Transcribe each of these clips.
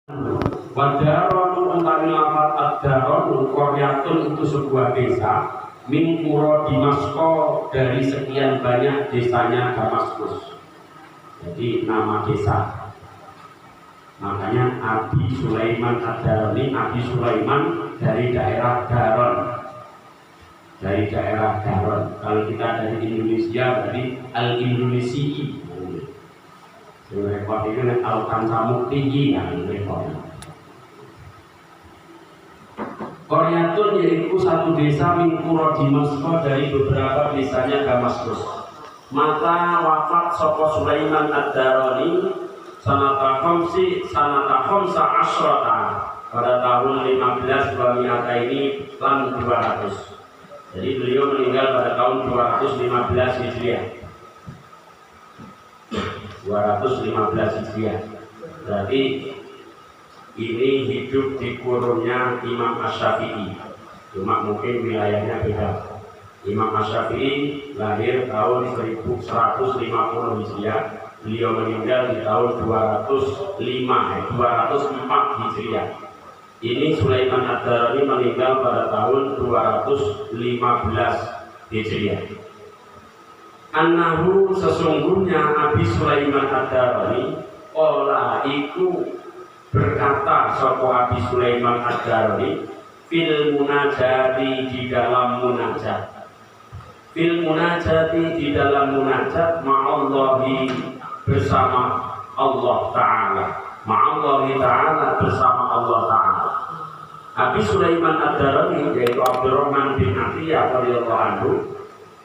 Wadaron utawi lafaz ad-daron qaryatun itu sebuah desa min qura Damaskus dari sekian banyak desanya Damaskus. Jadi nama desa. Makanya Abi Sulaiman ad-Daroni, Abi Sulaiman dari daerah Daron. Dari daerah Daron. Kalau kita dari Indonesia berarti Al-Indonesi. Repot itu Al-Tan Samuk tinggi kan repot. Qaryatun yaitu satu desa min qura Damaskus dari beberapa desanya Damaskus. Mata wafat sapa Sulaiman ad-Daroni sanata khamsa asyrata pada tahun 15 ini lan 200. Jadi beliau meninggal pada tahun 215 Hijriah. 215 Hijriah. Berarti ini hidup di kurunnya Imam Asy-Syafi'i. Cuma mungkin wilayahnya beda. Imam Asy-Syafi'i lahir tahun 1150 Hijriah. Beliau meninggal di tahun 204 Hijriah. Ini Sulaiman ad-Daroni meninggal pada tahun 215 Hijriah. Annahu sesungguhnya Abi Sulaiman ad-Daroni ola iku berkata sapa Abi Sulaiman ad-Daroni fil munajati di dalam munajat. Fil munajati di dalam munajat ma'allahi bersama Allah Ta'ala. Ma'allahi Ta'ala bersama Allah Ta'ala. Abi Sulaiman ad-Daroni yaitu Abdurrahman bin Atiyah radhiyallahu anhu,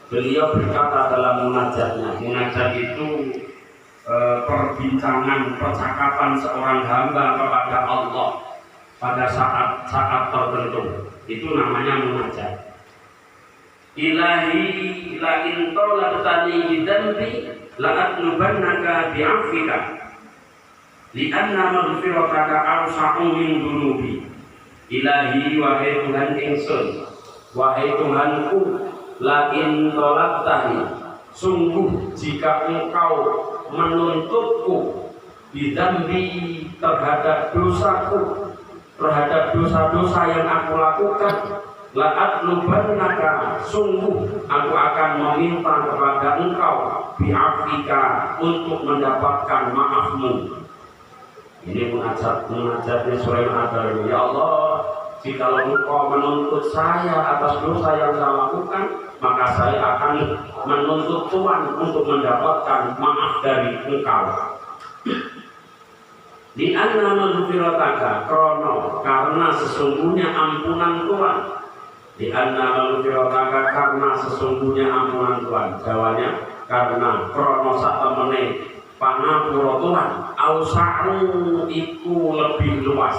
beliau berkata dalam munajatnya. Munajat itu perbincangan, percakapan seorang hamba kepada Allah pada saat tertentu. Itu namanya munajat. Ilahi la in talabtani bidzanbi la atlubannaka bi'afwika li'anna maghfirataka awsa'u min dunubi. Ilahi wahai Tuhan ingsun, wahai Tuhanku, la in talabtani sungguh jika engkau menuntutku bidzambi terhadap dosaku, terhadap dosa-dosa yang aku lakukan, la atlubannaka sungguh aku akan meminta kepada engkau bi'afika untuk mendapatkan maafmu. Ini munajatnya Sulaiman ad-Daroni. Ya Allah, jika engkau menuntut saya atas dosa yang saya lakukan, maka saya akan menuntut Tuhan untuk mendapatkan maaf dari engkau. Di anna maghfirataka krono, karena sesungguhnya ampunan Tuhan. Di anna maghfirataka, karena sesungguhnya ampunan Tuhan. Jawanya karena krono sak temene panapura Tuhan. Ausa'u iku lebih luas.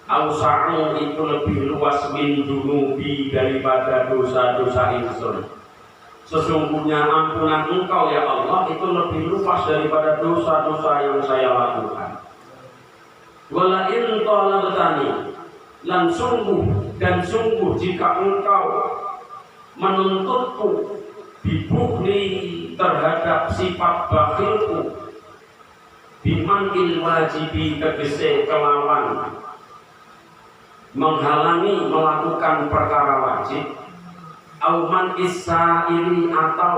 Ausa'u itu lebih luas min dunubi daripada dosa-dosa ingsun. Sesungguhnya ampunan engkau ya Allah itu lebih luas daripada dosa-dosa yang saya lakukan. Wala in talabtani lan sungguh jika engkau menuntutku bibukhli terhadap sifat bakhilku, bimanil wajibi tegese kelawan menghalangi melakukan perkara wajib, auman isaili atau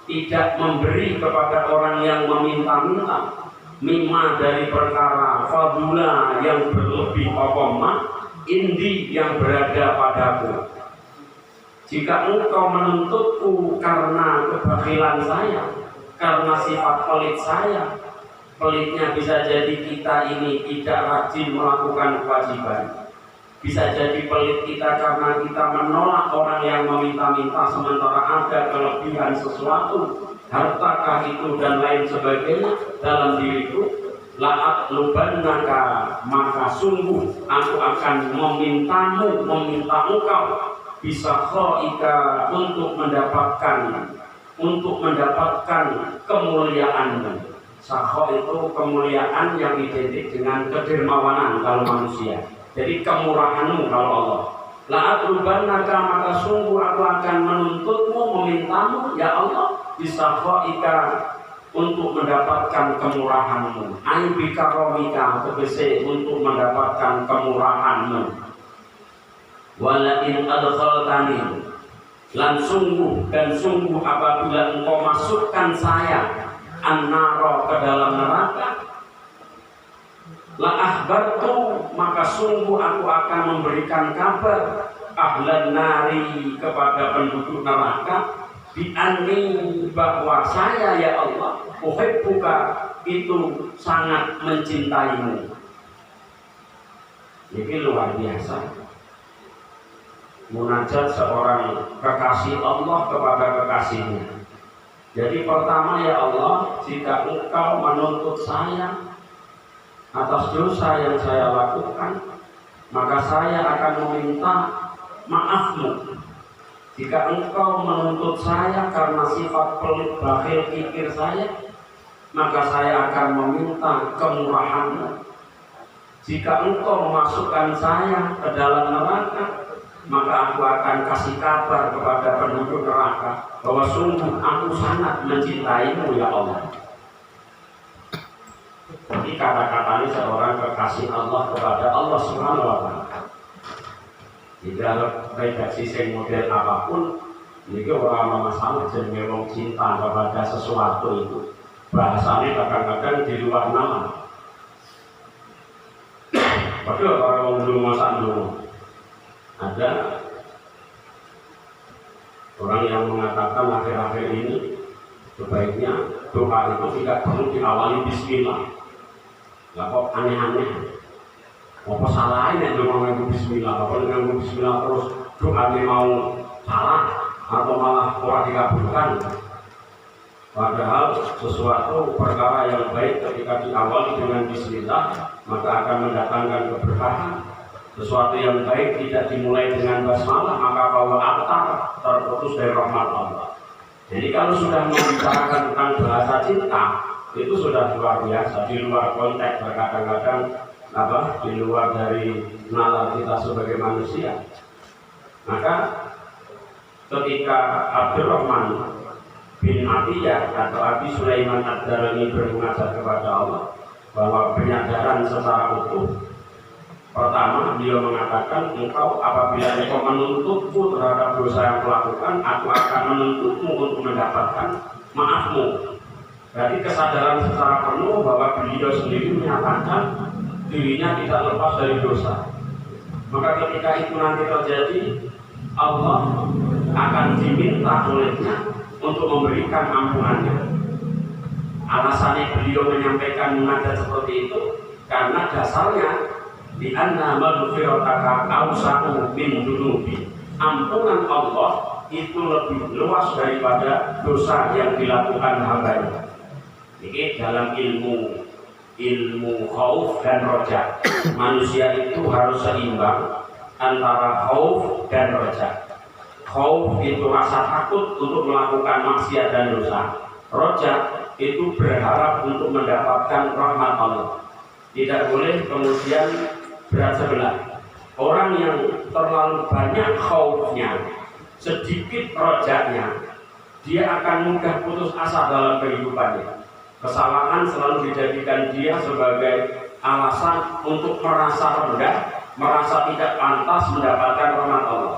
tidak memberi kepada orang yang meminta-minta, mimma dari perkara fadula yang berlebih opoma indi yang berada padaku. Jika engkau menuntutku karena kebakhilan saya, karena sifat pelit saya, pelitnya bisa jadi kita ini tidak rajin melakukan kewajiban. Bisa jadi pelit kita karena kita menolak orang yang meminta-minta sementara ada kelebihan sesuatu, hartakah itu dan lain sebagainya dalam diriku. La'at lubannaka, maka sungguh aku akan meminta engkau bisa khoika untuk mendapatkan kemuliaanmu. Sakho itu kemuliaan yang identik dengan kedermawanan kalau manusia. Jadi kemurahanmu kalau Allah. La'at lubannaka, maka sungguh aku akan menuntutmu, memintamu ya Allah bisa khoika untuk mendapatkan kemurahan-Mu. Ai bikaromika tegese untuk mendapatkan kemurahan-Mu. Wala in adkhaltani, lan sungguh dan sungguh apabila Engkau masukkan saya an-nara ke dalam neraka, la akhbartu, maka sungguh aku akan memberikan kabar ahlan nari, kepada penduduk neraka, bi anni, bahwa saya ya Allah uhibbuka, itu sangat mencintaimu. Ini luar biasa munajat seorang kekasih Allah kepada kekasihnya. Jadi pertama, ya Allah, jika Engkau menuntut saya atas dosa yang saya lakukan, maka saya akan meminta maaf-Mu. Jika Engkau menuntut saya karena sifat pelit, bakhil, kikir saya, maka saya akan meminta kemurahan-Mu. Jika Engkau memasukkan saya ke dalam neraka, maka aku akan kasih kabar kepada penduduk neraka bahwa sungguh aku sangat mencintaimu ya Allah. Jadi kata-kata ini seorang kekasih Allah kepada Allah Subhanahu wa Ta'ala. Jika redaksi sing model apapun, ini orang masalah jenenge wong cinta kepada sesuatu itu. Bahasanya kadang-kadang di luar nama. Padahal orang dulu masa dulu ada orang yang mengatakan akhir-akhir ini sebaiknya doa itu tidak perlu diawali bismillah. Lah kok aneh-aneh? Apa salahnya doa nganggo bismillah? Apa nganggo bismillah terus doanya mau salah atau malah ora dikabulkan? Padahal sesuatu perkara yang baik ketika diawali dengan bismillah maka akan mendatangkan keberkahan. Sesuatu yang baik tidak dimulai dengan basmalah maka bahwa aktar terputus dari rahmat Allah. Jadi kalau sudah membicarakan tentang bahasa cinta itu sudah luar biasa, di luar konteks, kadang-kadang di luar dari nalar kita sebagai manusia. Maka ketika Abdurrahman bin Atiyah atau Abi Sulaiman Ad-Darani bermunajat kepada Allah bahwa penyadaran secara utuh, pertama beliau mengatakan, engkau apabila engkau menuntutku terhadap dosa yang kulakukan, aku akan menuntutmu untuk mendapatkan maafmu. Jadi kesadaran secara penuh bahwa beliau sendiri menyatakan dirinya tidak lepas dari dosa. Maka ketika itu nanti terjadi, Allah akan diminta olehnya untuk memberikan ampunannya. Alasannya beliau menyampaikan munajat seperti itu karena dasarnya di anna maghfirataka awsa'u min dunubi. Ampunan Allah itu lebih luas daripada dosa yang dilakukan hambanya. Ini dalam ilmu khauf dan roja. Manusia itu harus seimbang antara khauf dan roja. Khauf itu rasa takut untuk melakukan maksiat dan dosa. Roja itu berharap untuk mendapatkan rahmat Allah. Tidak boleh kemudian berat sebelah. Orang yang terlalu banyak khaufnya, sedikit rojanya, dia akan mudah putus asa dalam kehidupannya. Kesalahan selalu dijadikan dia sebagai alasan untuk merasa rendah, merasa tidak pantas mendapatkan rahmat Allah.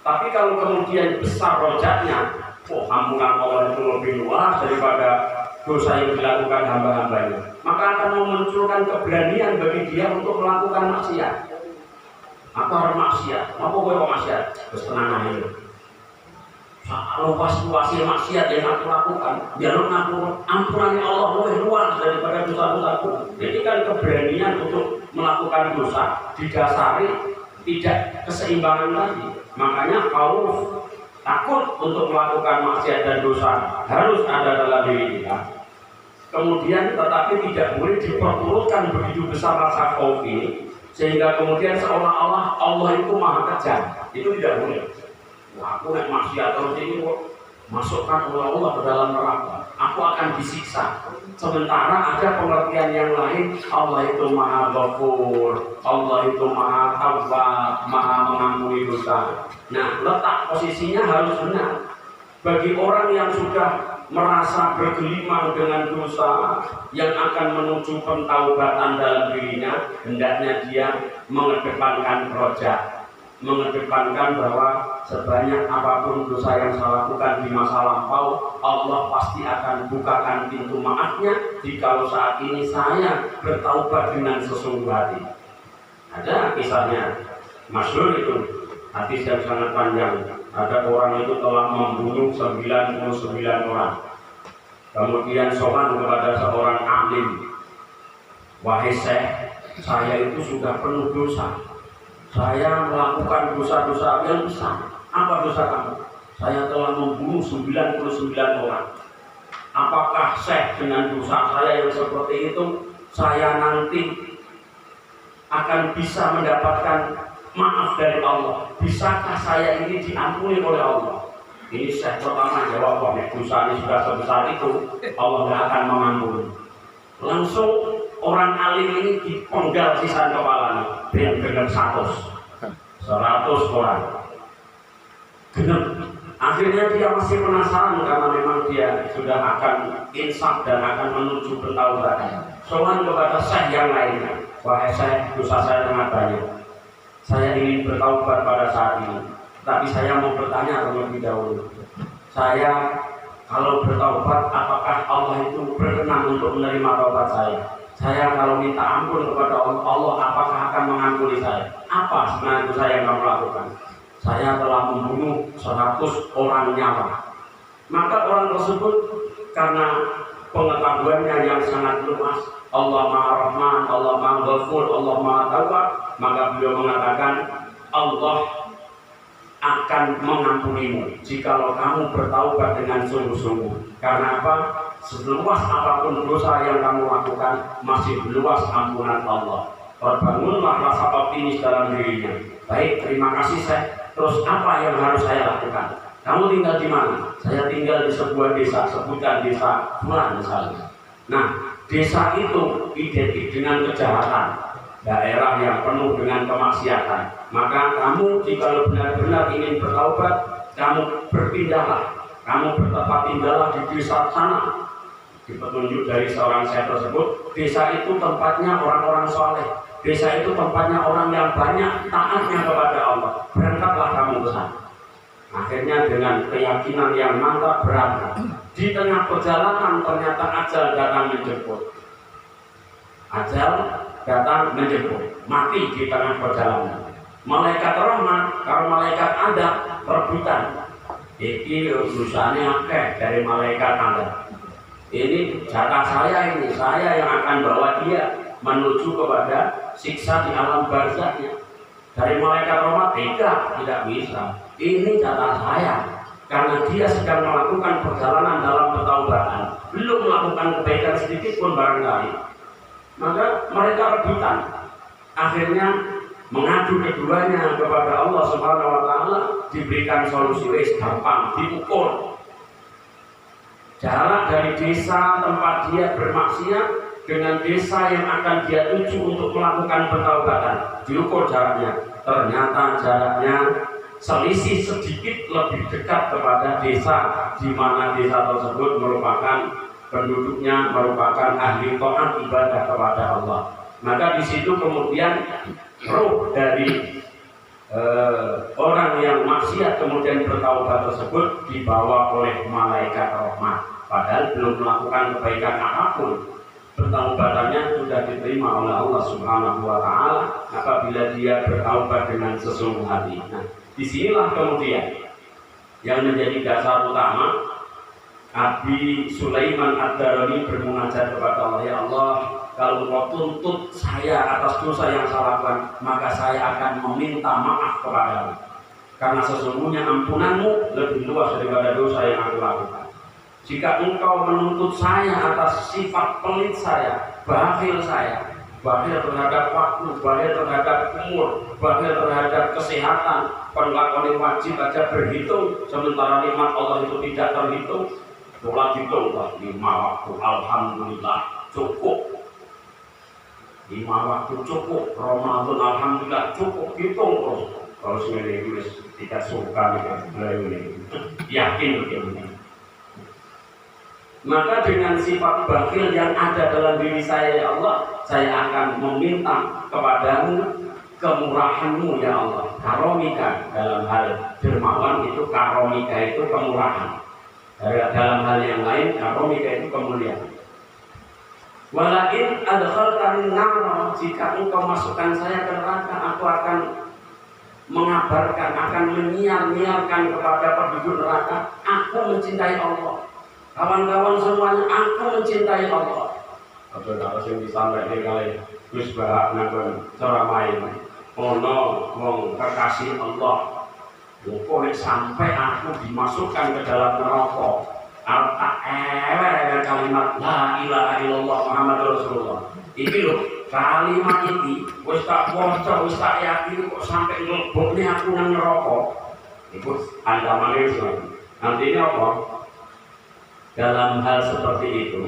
Tapi kalau kemudian besar rojaknya, ampunan Allah itu lebih luas daripada dosa yang dilakukan hamba-hambanya, maka akan memunculkan keberanian bagi dia untuk melakukan maksiat. Apa harus maksiat? Apa gue kok maksiat? Terus tenang aja. Luas-luasnya maksiat yang aku lakukan, biar aku ampunannya Allah lebih luas daripada dosa-dosaku. Jadi kan keberanian untuk melakukan dosa didasari tidak keseimbangan lagi. Makanya khauf, takut untuk melakukan maksiat dan dosa harus ada dalam diri kita. Kemudian tetapi tidak boleh diperturutkan begitu besar rasa khauf ini sehingga kemudian seolah-olah Allah itu maha kejam. Itu tidak boleh. Wah, aku naik maksiat terus ini masukkan oleh Allah ke dalam neraka. Aku akan disiksa. Sementara ada pengertian yang lain, Allah itu maha ghafur, Allah itu maha tawwab, maha mengampuni dosa. Nah, letak posisinya harus benar. Bagi orang yang sudah merasa bergelimang dengan dosa yang akan menuju pentaubatan dalam dirinya, hendaknya dia mengedepankan roja, mengedepankan bahwa sebanyak apapun dosa yang saya lakukan di masa lampau, Allah pasti akan bukakan pintu maafnya jikalau saat ini saya bertaubat dengan sesungguh hati. Ada kisahnya, masyhur itu, hadis yang sangat panjang. Ada orang itu telah membunuh 99 orang. Kemudian sowan kepada seorang alim, wahai Syekh, saya itu sudah penuh dosa. Saya melakukan dosa-dosa yang besar. Apa dosa kamu? Saya telah membunuh 99 orang. Apakah Syekh dengan dosa saya yang seperti itu, saya nanti akan bisa mendapatkan maaf dari Allah? Bisakah saya ini diampuni oleh Allah? Ini Syekh pertama jawab, dosa ini sudah sebesar itu, Allah tidak akan mengampuni. Langsung orang alim ini dipenggal sisa kepalanya dengan 100 orang. Genep. Akhirnya dia masih penasaran karena memang dia sudah akan insaf dan akan menuju bertaubat. Soal kepada Syekh yang lainnya, wahai Syekh, dosa saya sangat banyak. Saya ingin bertaubat pada saat ini, tapi saya mau bertanya terlebih dahulu. Saya kalau bertaubat, apakah Allah itu berkenan untuk menerima taubat saya? Saya kalau minta ampun kepada Allah, apakah akan mengampuni saya? Apa sebenarnya dosa yang kamu lakukan? Saya telah membunuh 100 orang nyawa. Maka orang tersebut karena pengetahuannya yang sangat luas, Allah Maha Rahman, Allah Maha Ghafur, Allah Maha Tawwab, maka beliau mengatakan, Allah akan mengampunimu jikalau kamu bertaubat dengan sungguh-sungguh. Karena apa? Seluas apapun dosa yang kamu lakukan, masih luas ampunan Allah. Terbangunlah rasa optimis dalam dirinya. Baik, terima kasih Syekh. Terus apa yang harus saya lakukan? Kamu tinggal di mana? Saya tinggal di sebuah desa, sebutkan desa Fulan misalnya. Nah, desa itu identik dengan kejahatan, daerah yang penuh dengan kemaksiatan. Maka kamu jika benar-benar ingin bertaubat, kamu berpindahlah, kamu bertempat tinggallah di desa sana. Di petunjuk dari seorang Syekh tersebut, desa itu tempatnya orang-orang soleh. Desa itu tempatnya orang yang banyak taatnya kepada Allah. Berangkatlah kamu ke sana. Akhirnya dengan keyakinan yang mantap berangkat. Di tengah perjalanan ternyata ajal datang menjemput. Ajal datang menjemput. Mati di tengah perjalanan. Malaikat rahmat, kalau malaikat ada rebutan. Ini urusannya akeh dari malaikat ada. Ini jatah saya ini, saya yang akan bawa dia menuju kepada siksa di alam barzahnya. Dari malaikat rahmat tidak bisa. Ini jatah saya, karena dia sedang melakukan perjalanan dalam pertaubatan, belum melakukan kebaikan sedikit pun barangkali. Maka mereka rebutan. Akhirnya mengadu keduanya kepada Allah Subhanahu wa taala, diberikan solusi gampang, diukur. Jarak dari desa tempat dia bermaksiat dengan desa yang akan dia tuju untuk melakukan pertaubatan, diukur jaraknya. Ternyata jaraknya selisih sedikit lebih dekat kepada desa di mana desa tersebut merupakan penduduknya merupakan ahli taat ibadah kepada Allah. Maka di situ kemudian roh dari orang yang maksiat kemudian bertaubat tersebut dibawa oleh malaikat rahmat, padahal belum melakukan kebaikan apapun. Pertaubatannya sudah diterima oleh Allah Subhanahu wa taala apabila dia bertaubat dengan sesungguh hati. Nah, disinilah kemudian yang menjadi dasar utama Abi Sulaiman Ad-Darani bermunajat kepada Allah, ya Allah, kalau Engkau tuntut saya atas dosa yang saya lakukan, maka saya akan meminta maaf kepadamu. Karena sesungguhnya ampunanmu lebih luas daripada dosa yang aku lakukan. Jika Engkau menuntut saya atas sifat pelit saya, bakhil terhadap waktu, bakhil terhadap umur, bakhil terhadap kesehatan, penglakon wajib aja berhitung, sementara nikmat Allah itu tidak terhitung. Sholat hitung 5 waktu, alhamdulillah cukup. 5 waktu cukup, Ramadan alhamdulillah cukup, hitung terus. Kalau sebenarnya itu tidak suka ini, yakin begini. Maka dengan sifat bakhil yang ada dalam diri saya, ya Allah, saya akan meminta kepadamu kemurahanmu, ya Allah. Karomika dalam hal dermawan itu, karomika itu kemurahan. Dalam hal yang lain, karomika itu kemuliaan. Walakin adkhaltani nar, jika engkau masukkan saya ke neraka, aku akan mengabarkan, akan menyiar-nyiarkan kepada penduduk neraka, aku mencintai Allah. Kawan-kawan semuanya, aku mencintai Allah. Atau harus yang disampaikan kali Gus Bahak nanggon ceramah ini. Ono wong kekasih Allah. Pokoknya sampai aku dimasukkan ke dalam neraka, tak ewer kalimat la ilaha illallah Muhammadur Rasulullah. Iki lho, kalimat ini wis tak waca, wis tak yakin kok sampai nglebokne aku nang neraka. Iku antamane nantinya apa? Dalam hal seperti itu,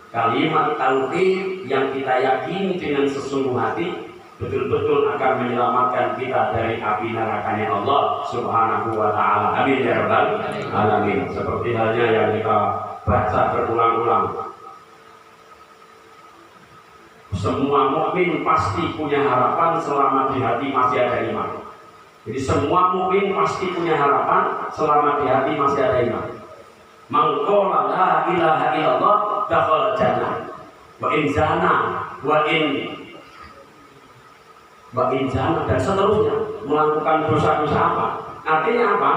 kalimat tauhid yang kita yakini dengan sesungguh hati betul-betul akan menyelamatkan kita dari api nerakanya Allah Subhanahu wa ta'ala. Amin ya rabbal alamin. Seperti halnya yang kita baca berulang-ulang, semua mukmin pasti punya harapan selama di hati masih ada iman. Jadi semua mukmin pasti punya harapan selama di hati masih ada iman. Man qala la ilaha illallah dakhala jannah wa in zana wa in zana dan seterusnya, melakukan dosa-dosa apa. Artinya apa?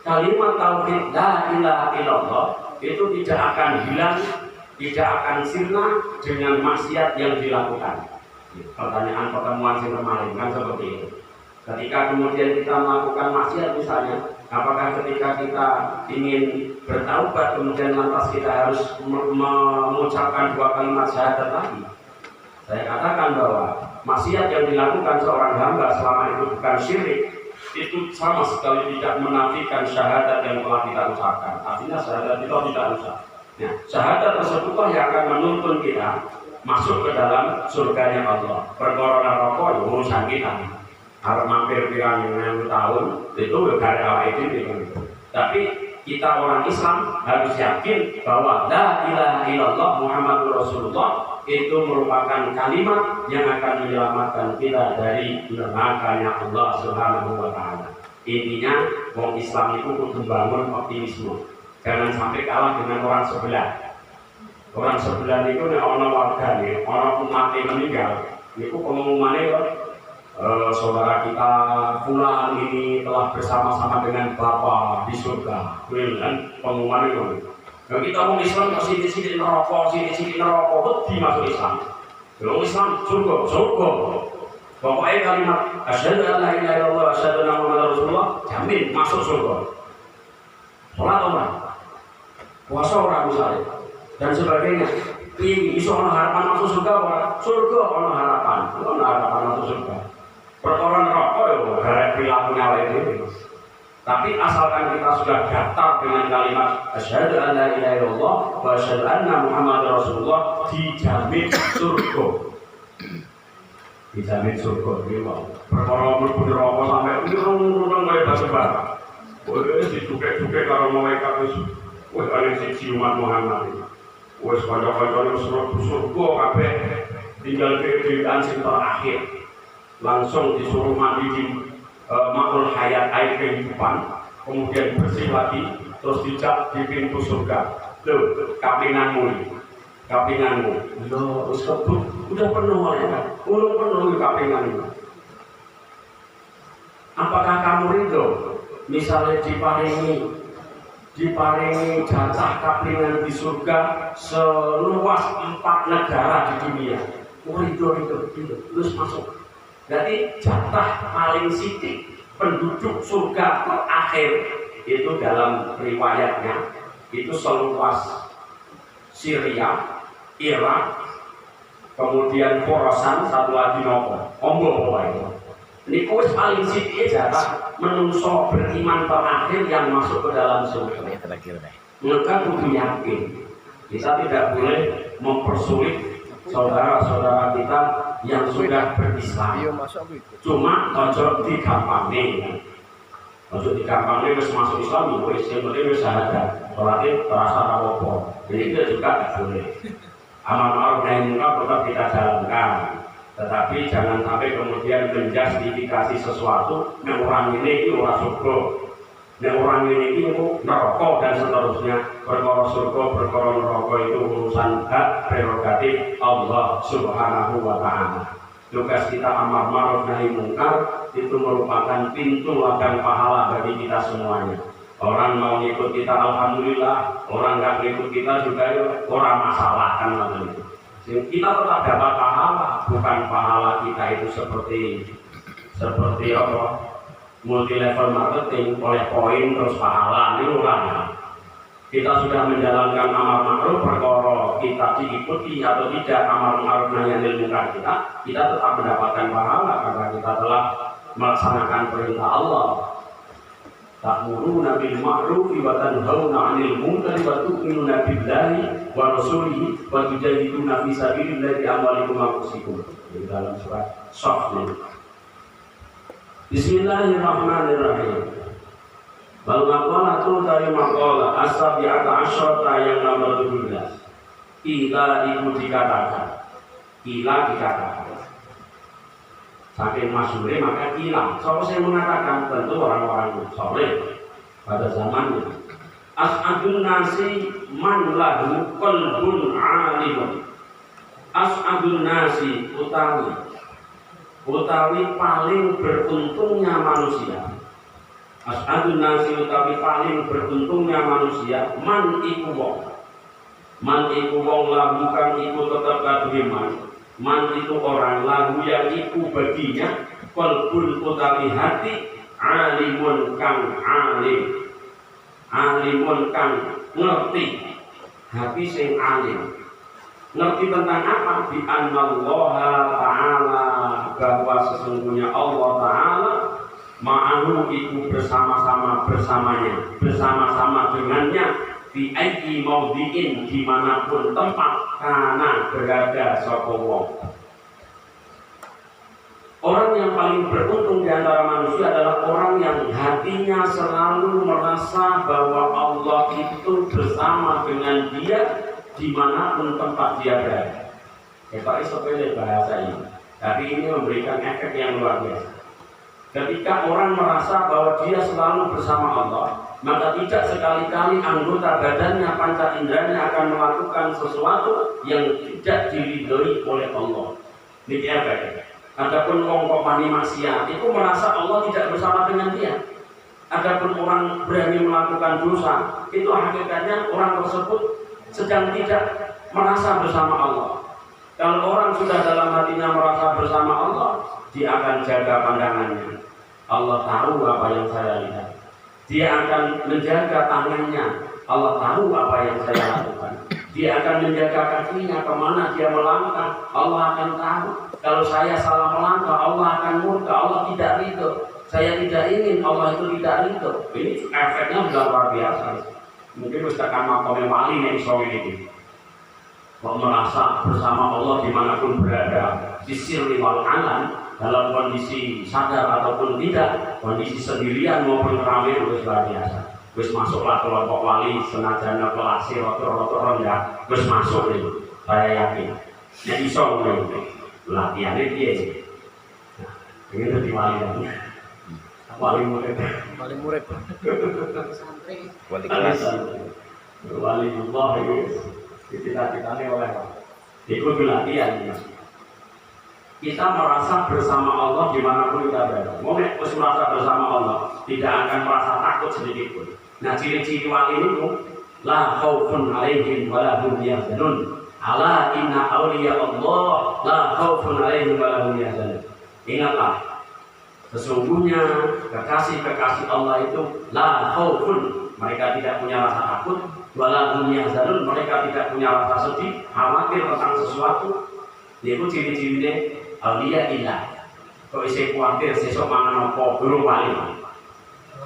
Kalimat tauhid la ilaha illallah itu tidak akan hilang, tidak akan sirna dengan maksiat yang dilakukan. Pertanyaan pertemuan yang kemarin kan seperti itu. Ketika kemudian kita melakukan maksiat misalnya, apakah ketika kita ingin bertaubat kemudian lantas kita harus mengucapkan 2 kalimat syahadat lagi? Saya katakan bahwa maksiat yang dilakukan seorang hamba selama itu bukan syirik, itu sama sekali tidak menafikan syahadat yang telah kita ucapkan. Artinya syahadat itu tidak usah. Nah, syahadat tersebutlah yang akan menuntun kita masuk ke dalam surganya Allah. Perkara neraka urusan kita. Harus mampir pirang tahun itu gara awake dhewe. Tapi kita orang Islam harus yakin bahwa la ilaha illallah Muhammadur Rasulullah itu merupakan kalimat yang akan menyelamatkan kita dari nerakanya Allah Subhanahu wa ta'ala. Intinya orang Islam itu kudu membangun optimisme. Jangan sampai kalah dengan orang sebelah. Orang sebelah itu nek ana wargane, ana umat meninggal, niku pengumumannya saudara kita fulan ini telah bersama-sama dengan Bapa di surga. Kan pengumuman itu. Kalau kita mau Islam kok sini-sini neraka, sini-sini neraka, wedi masuk Islam. Kalau Islam surga. Pokoknya kalimat asyhadu an la ilaha illallah asyhadu anna muhammadar rasulullah jamin masuk surga. Salat orang, puasa orang misalnya dan sebagainya. Ini iso ana harapan masuk surga ora? Surga ana harapan masuk surga. Perkara neraka yo garek perilakunya awake dhewe. Tapi asalkan kita sudah daftar dengan kalimat asyhadu an la ilaha illallah wa asyhadu anna muhammadar rasulullah, dijamin surga. Dijamin surga iki wae. Perkara mlebu neraka sampe urung kaya basa-basa. Wis dicukek-cukek karo malaikat wis ana siji umat Muhammad. Wis kanca-kancane surga kabeh tinggal kehidupan sing terakhir. Langsung disuruh mandi di makhluk hayat air kehidupan, kemudian bersih lagi, terus dijak di pintu surga. Loh, kapinganmu, loh, udah penuh ya, belum penuh kapinganmu. Apakah kamu ridho? Misalnya diparingi jatah kapingan di surga seluas 4 negara di dunia. Ridho, terus masuk. Jadi jatah paling sedikit penduduk surga terakhir itu dalam riwayatnya itu seluas Syria, Irak, kemudian Khorasan, satu lagi nopo, itu. Ini kuis paling sedikit jatah menungso beriman terakhir yang masuk ke dalam surga. Maka kudu yakin kita tidak boleh mempersulit saudara-saudara kita yang sudah berislam. Cuma ojo digampangin. Ojo digampangin wis masuk Islam wis sing penting wis syahadat. Salate terasa apa-apa. Jadi itu juga tidak boleh. Amal ma'ruf nahi munkar tetap kita jalankan. Tetapi jangan sampai kemudian menjustifikasi sesuatu nek orang ini ora surga. Nek orang ini neraka dan seterusnya. Perkara surga, perkara neraka itu urusan hak prerogatif Allah Subhanahu wa taala. Tugas kita amar ma'ruf nahi munkar itu merupakan pintu ladang pahala bagi kita semuanya. Orang mau ikut kita alhamdulillah, orang nggak ikut kita juga orang masalah kan itu. Kita tetap dapat pahala, bukan pahala kita itu seperti apa? Multi level marketing oleh poin terus pahala ini orang. Kita sudah menjalankan amar ma'ruf perkara kita diikuti atau tidak amar ma'ruf nahi anil munkar kita tetap mendapatkan pahala karena kita telah melaksanakan perintah Allah. Ta'muruna bil ma'ruf wa tanhauna 'anil munkar wa tu'minuna billahi wa rasulihi wa tujahiduna fi sabilillahi bi amwalikum wa anfusikum. Di dalam surat Shaf. Bismillahirrahmanirrahim. Wal maqalatu dari maqalah as-sabi'ata asyrata yang nomor 17. Ila itu dikatakan. Saking masyhurnya maka kila. Siapa yang mengatakan? Tentu orang-orang soleh pada zamannya. As'adun nasi man lahu qalbun 'alimun. As'adun nasi utawi paling beruntungnya manusia. As'adun nasi utawi paling beruntungnya manusia man iku wong. Man iku wong lahu kang iku tetep kaduwe man itu orang lagu yang iku baginya qalbun utawi hati alimun kang alimun kang ngerti hati sing alim. Ngerti tentang apa? Bi annallaha ta'ala bahwa sesungguhnya Allah ta'ala ma'ahu iku bersama-sama dengannya di ayyi maudhi'in dimanapun tempat karena berada sapa wong. Orang yang paling beruntung di antara manusia adalah orang yang hatinya selalu merasa bahwa Allah itu bersama dengan dia dimanapun tempat dia berada. Kita sepele bahasa ini, tapi ini memberikan efek yang luar biasa. Ketika orang merasa bahwa dia selalu bersama Allah, maka tidak sekali-kali anggota badannya, panca inderanya akan melakukan sesuatu yang tidak diridhoi oleh Allah. Ini efek. Adapun wong kok mani maksiat itu merasa Allah tidak bersama dengan dia. Adapun orang berani melakukan dosa, itu hakikatnya orang tersebut sedang tidak merasa bersama Allah. Kalau orang sudah dalam hatinya merasa bersama Allah, dia akan jaga pandangannya. Allah tahu apa yang saya lihat. Dia akan menjaga tangannya. Allah tahu apa yang saya lakukan. Dia akan menjaga kakinya kemana dia melangkah. Allah akan tahu. Kalau saya salah melangkah, Allah akan murka. Allah tidak ridho. Saya tidak ingin, Allah itu tidak ridho. Ini efeknya sudah luar biasa. Mungkin ustakan makomnya wali yang iso ini. Kok merasa bersama Allah dimanapun berada, di sirri wal alan, dalam kondisi sadar ataupun tidak, kondisi sendirian maupun ramai, itu luar biasa. Wis masuklah kelompok wali senajan kelasir rotor rendah, wis masuk nih, saya yakin. Yang iso nih, latihannya dia. Nah, ini jadi wali lagi. Wali murid. Wali kelas. Wali Allah itu cita-citanya oleh ikut latihan. Kita merasa bersama Allah dimanapun kita berada. Mau merasa bersama Allah, tidak akan merasa takut sedikit pun. Nah, ciri-ciri wali ini la khaufun alaihim wa la hum yahzanun. Ala inna awliya Allah la khaufun alaihim wa la hum yahzanun. Ingatlah, sesungguhnya kekasih-kekasih Allah itu la khaufun, mereka tidak punya rasa takut, wa la hum yahzanun, mereka tidak punya rasa sedih, khawatir tentang sesuatu. Itu ciri-cirinya awliya ilah. Kok isi khawatir sesok mangan apa belum wali.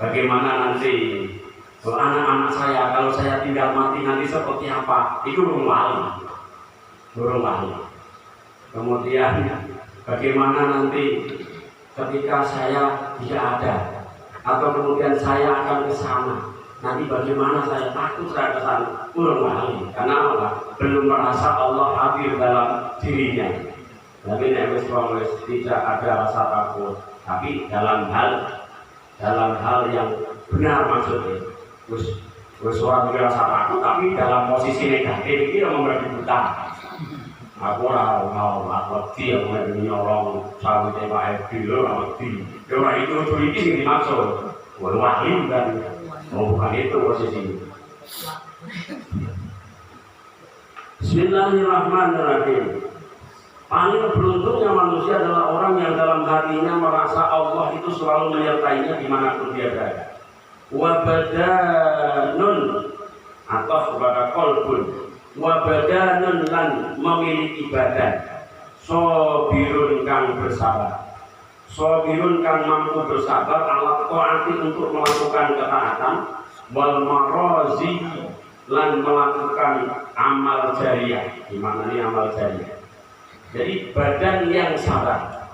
Bagaimana nanti anak-anak saya kalau saya tinggal mati nanti seperti apa? Itu burung wali. Kemudian Bagaimana nanti ketika saya tidak ada, atau kemudian saya akan ke sana, nanti bagaimana saya takut saya ke sana? Kurang wali. Karena apa? Belum merasa Allah hadir dalam dirinya. Tapi nek tidak ada rasa takut, tapi dalam hal yang benar maksudnya. Terus orang merasa takut, tapi dalam posisi negatif itu memberi buta. Aku mau wedi aku nek nyolong sawite Pak Edi lho wedi. Ora itu yang dimaksud. Wali kan. Bukan itu posisinya. Bismillahirrahmanirrahim. Paling beruntungnya manusia adalah orang yang dalam hatinya merasa Allah itu selalu menyertainya dimanapun dia berada. Wabadanun atau kepada kolbun. Wabadanun lan memiliki badan. Sobirun kang bersabar. Sobirun kang mampu bersabar alat taati untuk melakukan ketaatan. Wal marozi lan melakukan amal jariah. Gimana ini amal jariah? Jadi badan yang sabar.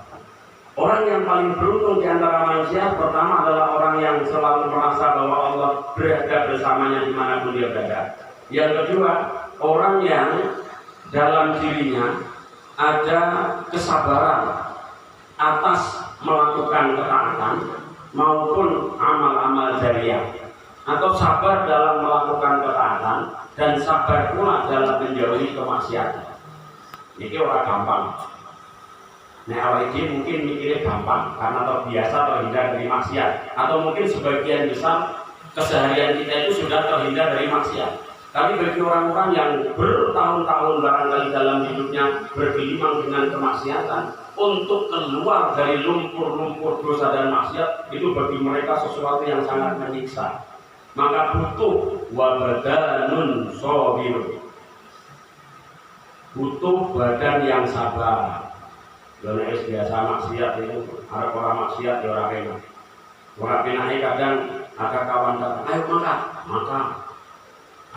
Orang yang paling beruntung di antara manusia pertama adalah orang yang selalu merasa bahwa Allah berada bersamanya dimanapun dia berada. Yang kedua, orang yang dalam dirinya ada kesabaran atas melakukan ketaatan maupun amal-amal jariah, atau sabar dalam melakukan ketaatan dan sabar pula dalam menjauhi kemaksiatan. Ini orang gampang. Nah, awal ini mungkin mikirnya gampang karena terbiasa terhindar dari maksiat, atau mungkin sebagian besar keseharian kita itu sudah terhindar dari maksiat. Tapi bagi orang-orang yang bertahun-tahun barangkali dalam hidupnya bergelimang dengan kemaksiatan, untuk keluar dari lumpur-lumpur dosa dan maksiat itu bagi mereka sesuatu yang sangat menyiksa. Maka butuh wabadanun sobirun, butuh badan yang sabar. Karena biasa maksiat itu, ada orang maksiat ya orang enak. Orang enak kadang ada kawan datang, ayo maka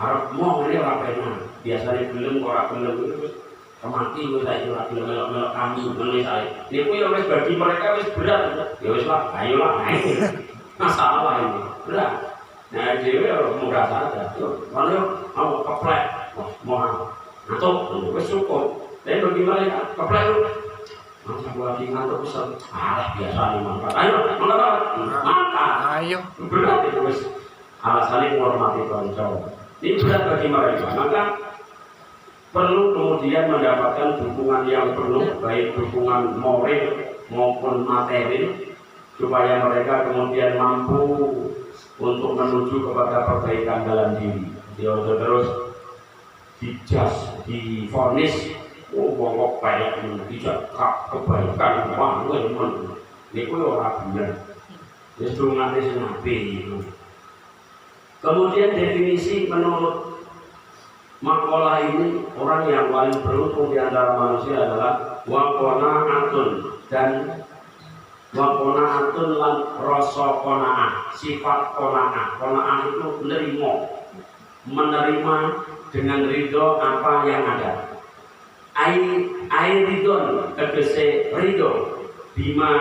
harap mau ini orang enak. Biasanya belum orang belum itu kemati gue saya orang belum melok kami menulis saya. Ini pun yang bagi mereka wis berat, ya wis lah, ayolah ayo. Masalah ini berat. Nah dia mudah saja. Mana yuk mau keplek, mau ngantuk, wis cukup. Tapi bagi mereka keplek lu. Masa gua lagi ngantuk bisa, biasa nih mangkat. Ayo, mangkat. Ayo. Berat itu wis. Alasannya menghormati konco. Ini berat bagi mereka. Maka perlu kemudian mendapatkan dukungan yang penuh, baik dukungan moral maupun materi, supaya mereka kemudian mampu untuk menuju kepada perbaikan dalam diri. Dia terus dijas, divonis. Wong kok kaya tidak kebaikan bangun niku ora bener. Wis dungane sing apik itu. Kemudian definisi menurut makalah ini, orang yang paling beruntung di antara manusia adalah waqanaatun dan waqanaatun lan rasa qanaah, sifat qanaah. Qanaah itu menerima dengan ridho apa yang ada. Ridon tegese ridho bima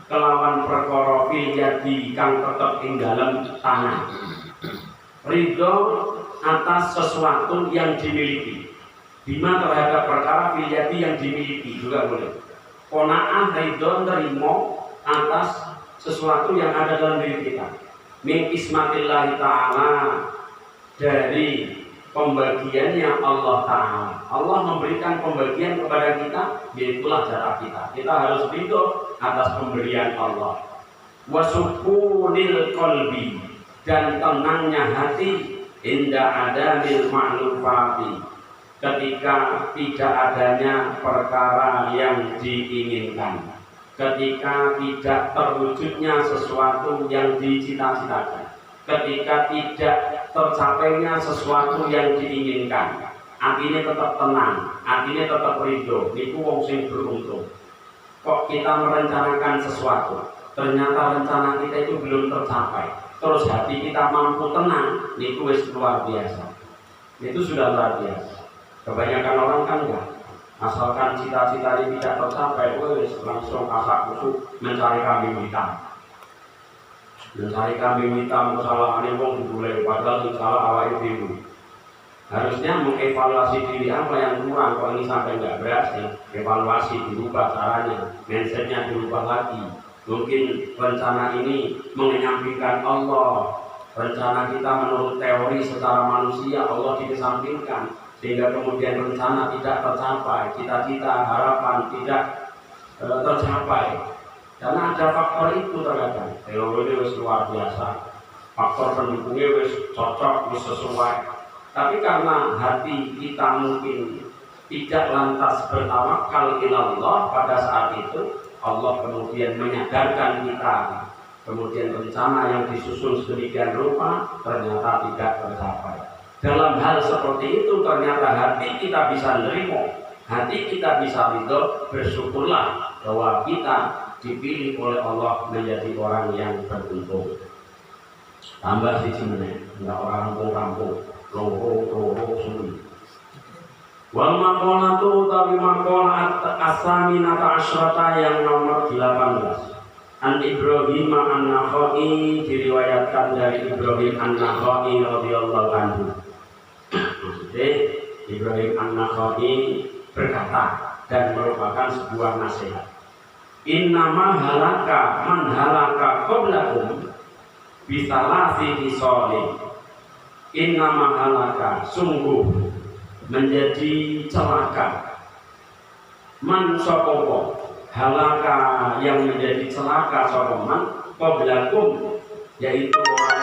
kelawan perkara yadi kang tetep ing dalam tangan. Ridho atas sesuatu yang dimiliki. Bima terhadap perkara yadi yang dimiliki juga boleh. Qanaah ridho nerimo atas sesuatu yang ada dalam diri kita. Min ismatillahi ta'ala, dari pembagiannya Allah Ta'ala. Allah memberikan pembagian kepada kita, yaitulah jatah kita. Kita harus ridho atas pemberian Allah. Wasukunil qalbi, dan tenangnya hati inda adamil ma'lufati, ketika tidak adanya perkara yang diinginkan, ketika tidak terwujudnya sesuatu yang dicita-citakan, ketika tidak tercapainya sesuatu yang diinginkan, artinya tetap tenang, artinya tetap ridho. Niku wong sing beruntung. Kok kita merencanakan sesuatu, ternyata rencana kita itu belum tercapai, terus hati kita mampu tenang, niku wis luar biasa. Itu sudah luar biasa. Kebanyakan orang kan enggak. Asalkan cita-cita ini tidak tercapai, wes langsung kasak kusuk mencari kambing hitam. Mencari kambing hitam, kesalahan wong dibulai, padahal itu salah awal itu. Harusnya mengevaluasi diri apa yang kurang, kalau ini sampai nggak berhasil, evaluasi dirubah caranya, mindsetnya dirubah lagi. Mungkin rencana ini mengenyampingkan Allah, rencana kita menurut teori secara manusia Allah dikesampingkan, sehingga kemudian rencana tidak tercapai, cita-cita, harapan tidak tercapai. Karena ada faktor itu terkadang. Teori wis luar biasa, faktor pendukungnya wis cocok, wis sesuai. Tapi karena hati kita mungkin tidak lantas bertawakal ilallah pada saat itu, Allah kemudian menyadarkan kita. Kemudian rencana yang disusun sedemikian rupa ternyata tidak tercapai. Dalam hal seperti itu ternyata hati kita bisa nerimo, hati kita bisa ridho, bersyukurlah bahwa kita dipilih oleh Allah menjadi orang yang beruntung. Tambah sisi meneh, enggak orang kampung, loro suwi. Wal maqalatu utawi maqalah as-saminata asyrata yang nomor 18. An Ibrahim an-Nakhai diriwayatkan dari Ibrahim an-Nakhai radhiyallahu anhu. Maksudnya Ibrahim an-Nakhai berkata dan merupakan sebuah nasihat. Innama halaka man halaka qablakum bisalasi hisolin. Innama halaka sungguh menjadi celaka man sopopo halaka yang menjadi celaka sopoman qablakum, yaitu orang